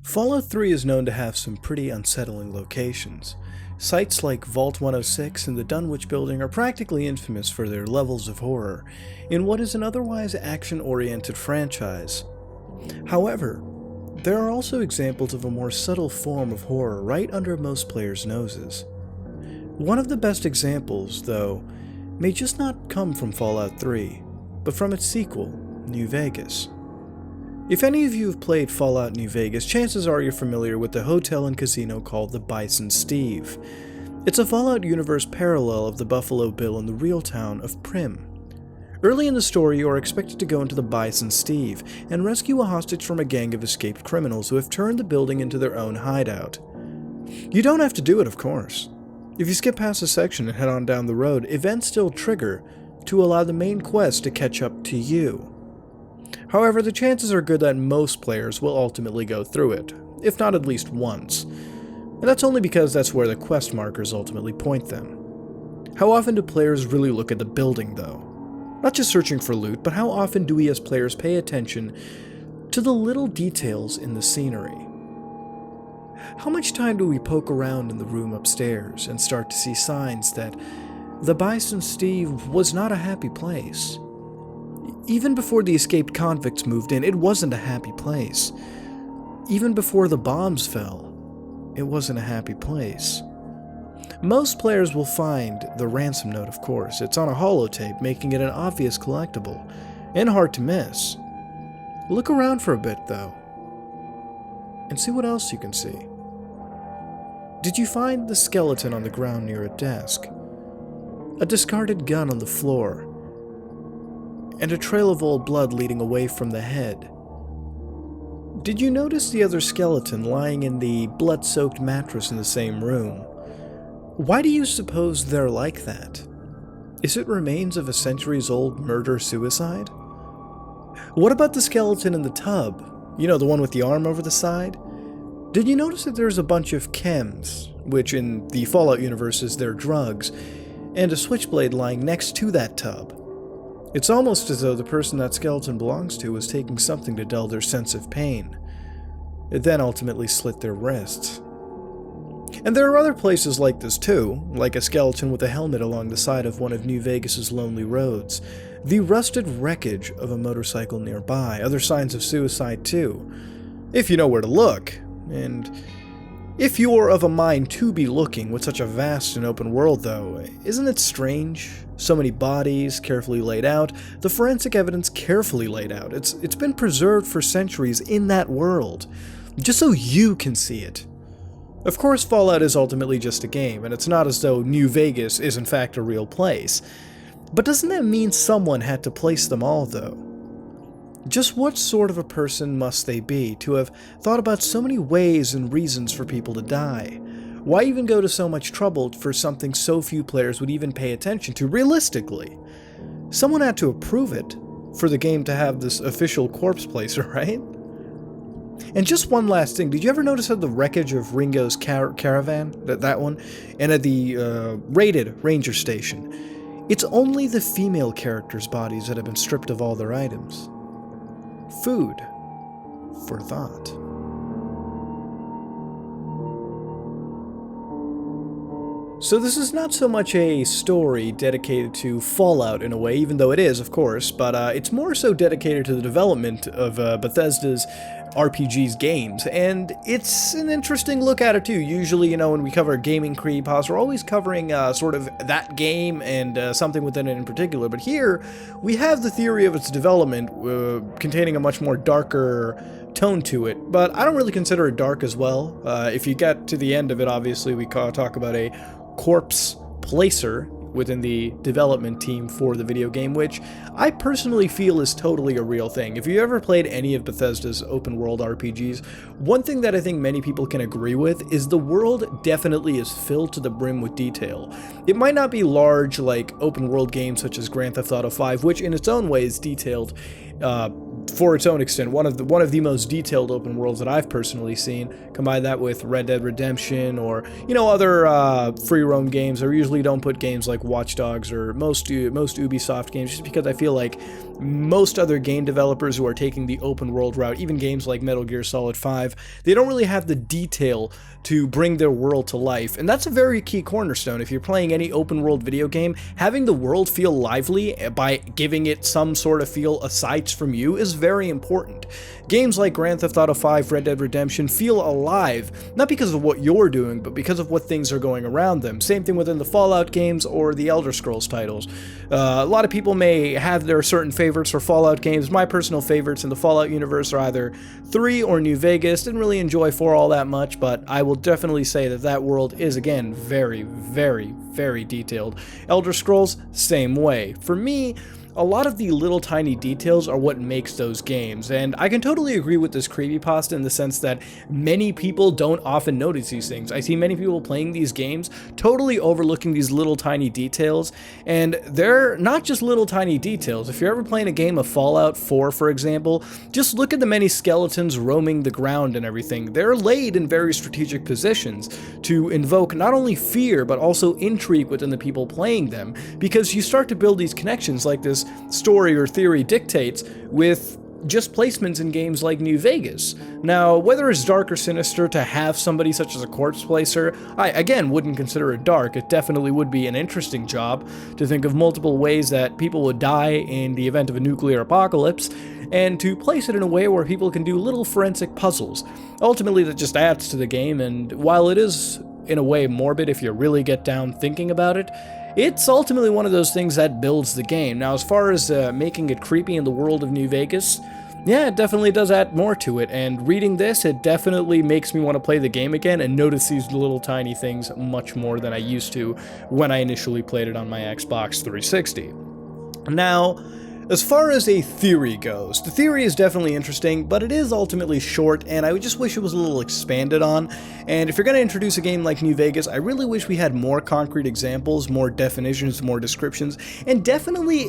Fallout 3 is known to have some pretty unsettling locations. Sites like Vault 106 and the Dunwich Building are practically infamous for their levels of horror, in what is an otherwise action-oriented franchise. However, there are also examples of a more subtle form of horror right under most players' noses. One of the best examples, though, may just not come from Fallout 3, but from its sequel, New Vegas. If any of you have played Fallout New Vegas, chances are you're familiar with the hotel and casino called the Bison Steve. It's a Fallout universe parallel of the Buffalo Bill in the real town of Primm. Early in the story, you are expected to go into the Bison Steve and rescue a hostage from a gang of escaped criminals who have turned the building into their own hideout. You don't have to do it, of course. If you skip past a section and head on down the road, events still trigger to allow the main quest to catch up to you. However, the chances are good that most players will ultimately go through it, if not at least once. And that's only because that's where the quest markers ultimately point them. How often do players really look at the building, though? Not just searching for loot, but how often do we as players pay attention to the little details in the scenery? How much time do we poke around in the room upstairs and start to see signs that the Bison Steve was not a happy place? Even before the escaped convicts moved in, it wasn't a happy place. Even before the bombs fell, it wasn't a happy place. Most players will find the ransom note, of course. It's on a holotape, making it an obvious collectible, and hard to miss. Look around for a bit, though, and see what else you can see. Did you find the skeleton on the ground near a desk? A discarded gun on the floor? And a trail of old blood leading away from the head? Did you notice the other skeleton lying in the blood-soaked mattress in the same room? Why do you suppose they're like that? Is it remains of a centuries-old murder-suicide? What about the skeleton in the tub? You know, the one with the arm over the side? Did you notice that there's a bunch of chems, which in the Fallout universe is their drugs, and a switchblade lying next to that tub? It's almost as though the person that skeleton belongs to was taking something to dull their sense of pain. It then ultimately slit their wrists. And there are other places like this too, like a skeleton with a helmet along the side of one of New Vegas's lonely roads, the rusted wreckage of a motorcycle nearby, other signs of suicide too, if you know where to look, and if you're of a mind to be looking with such a vast and open world though, isn't it strange? So many bodies carefully laid out, the forensic evidence carefully laid out. It's been preserved for centuries in that world, just so you can see it. Of course, Fallout is ultimately just a game, and it's not as though New Vegas is in fact a real place. But doesn't that mean someone had to place them all, though? Just what sort of a person must they be to have thought about so many ways and reasons for people to die? Why even go to so much trouble for something so few players would even pay attention to, realistically? Someone had to approve it for the game to have this official corpse placer, right? And just one last thing, did you ever notice how the wreckage of Ringo's caravan, that one, and at the rated ranger station, it's only the female characters' bodies that have been stripped of all their items? Food for thought. So this is not so much a story dedicated to Fallout in a way, even though it is, of course, but it's more so dedicated to the development of Bethesda's RPG's games, and it's an interesting look at it too. Usually, you know, when we cover gaming creepypasta, we're always covering sort of that game and something within it in particular, but here we have the theory of its development containing a much more darker tone to it, but I don't really consider it dark as well. If you get to the end of it, obviously we talk about a corpse placer within the development team for the video game, which I personally feel is totally a real thing. If you ever played any of Bethesda's open world RPGs, one thing that I think many people can agree with is the world definitely is filled to the brim with detail. It might not be large like open world games such as Grand Theft Auto 5, which in its own way is detailed for its own extent, one of the most detailed open worlds that I've personally seen. Combine that with Red Dead Redemption or, you know, other free roam games. I usually don't put games like Watch Dogs or most Ubisoft games, just because I feel like most other game developers who are taking the open world route, even games like Metal Gear Solid 5, they don't really have the detail to bring their world to life. And that's a very key cornerstone. If you're playing any open world video game, having the world feel lively by giving it some sort of feel aside from you is very important. Games like Grand Theft Auto 5, Red Dead Redemption feel alive, not because of what you're doing, but because of what things are going around them. Same thing within the Fallout games or the Elder Scrolls titles. A lot of people may have their certain favorites for Fallout games. My personal favorites in the Fallout universe are either 3 or New Vegas. Didn't really enjoy 4 all that much, but I will definitely say that that world is, again, very, very, very detailed. Elder Scrolls, same way. For me, a lot of the little tiny details are what makes those games, and I can totally agree with this creepypasta in the sense that many people don't often notice these things. I see many people playing these games totally overlooking these little tiny details, and they're not just little tiny details. If you're ever playing a game of Fallout 4, for example, just look at the many skeletons roaming the ground and everything. They're laid in very strategic positions to invoke not only fear, but also intrigue within the people playing them, because you start to build these connections like this story or theory dictates with just placements in games like New Vegas. Now, whether it's dark or sinister to have somebody such as a corpse placer, I, again, wouldn't consider it dark. It definitely would be an interesting job to think of multiple ways that people would die in the event of a nuclear apocalypse, and to place it in a way where people can do little forensic puzzles. Ultimately, that just adds to the game, and while it is, in a way, morbid if you really get down thinking about it, it's ultimately one of those things that builds the game. Now, as far as making it creepy in the world of New Vegas, yeah, it definitely does add more to it, and reading this, it definitely makes me want to play the game again and notice these little tiny things much more than I used to when I initially played it on my Xbox 360. Now, as far as a theory goes, the theory is definitely interesting, but it is ultimately short, and I just wish it was a little expanded on. And if you're going to introduce a game like New Vegas, I really wish we had more concrete examples, more definitions, more descriptions, and definitely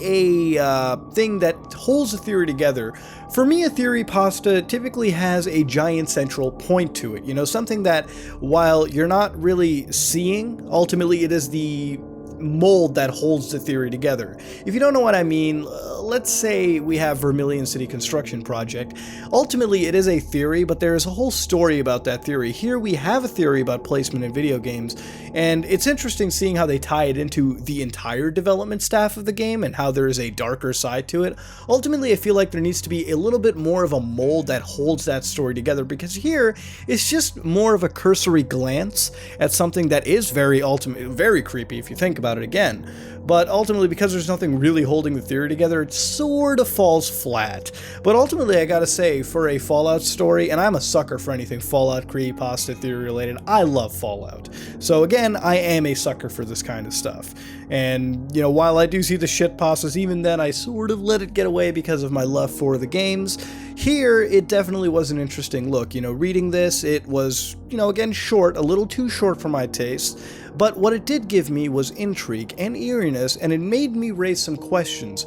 a thing that holds the theory together. For me, a theory pasta typically has a giant central point to it, you know, something that, while you're not really seeing, ultimately it is the mold that holds the theory together. If you don't know what I mean, let's say we have Vermilion City Construction Project. Ultimately, it is a theory, but there is a whole story about that theory. Here we have a theory about placement in video games, and it's interesting seeing how they tie it into the entire development staff of the game and how there is a darker side to it. Ultimately, I feel like there needs to be a little bit more of a mold that holds that story together, because here it's just more of a cursory glance at something that is very creepy if you think about it again. But ultimately, because there's nothing really holding the theory together, it sort of falls flat. But ultimately, I gotta say, for a Fallout story, and I'm a sucker for anything Fallout, creepypasta, theory related, I love Fallout. So again, I am a sucker for this kind of stuff. And, you know, while I do see the shit pastas, even then I sort of let it get away because of my love for the games. Here, it definitely was an interesting look. You know, reading this, it was, you know, again, short, a little too short for my taste. But what it did give me was intrigue and eeriness, and it made me raise some questions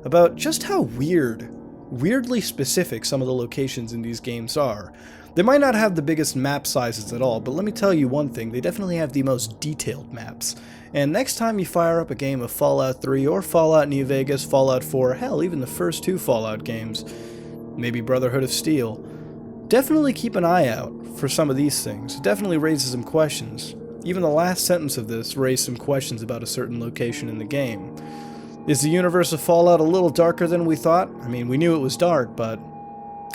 about just how weirdly specific some of the locations in these games are. They might not have the biggest map sizes at all, but let me tell you one thing, they definitely have the most detailed maps. And next time you fire up a game of Fallout 3 or Fallout New Vegas, Fallout 4, hell, even the first 2 Fallout games, maybe Brotherhood of Steel, definitely keep an eye out for some of these things. It definitely raises some questions. Even the last sentence of this raised some questions about a certain location in the game. Is the universe of Fallout a little darker than we thought? I mean, we knew it was dark, but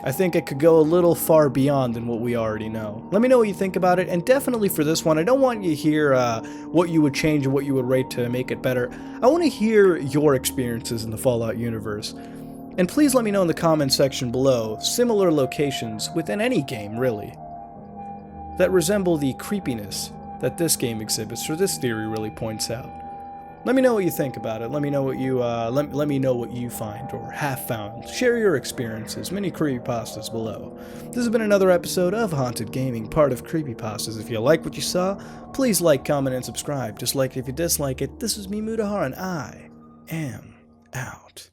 I think it could go a little far beyond than what we already know. Let me know what you think about it, and definitely for this one, I don't want you to hear what you would change and what you would rate to make it better. I want to hear your experiences in the Fallout universe. And please let me know in the comments section below similar locations within any game, really, that resemble the creepiness that this game exhibits, or this theory really points out. Let me know what you think about it. Let me know what you let me know what you find or have found. Share your experiences. Many creepypastas below. This has been another episode of Haunted Gaming, part of Creepypastas. If you like what you saw, please like, comment, and subscribe. Just like if you dislike it. This is me, Mudahar, and I am out.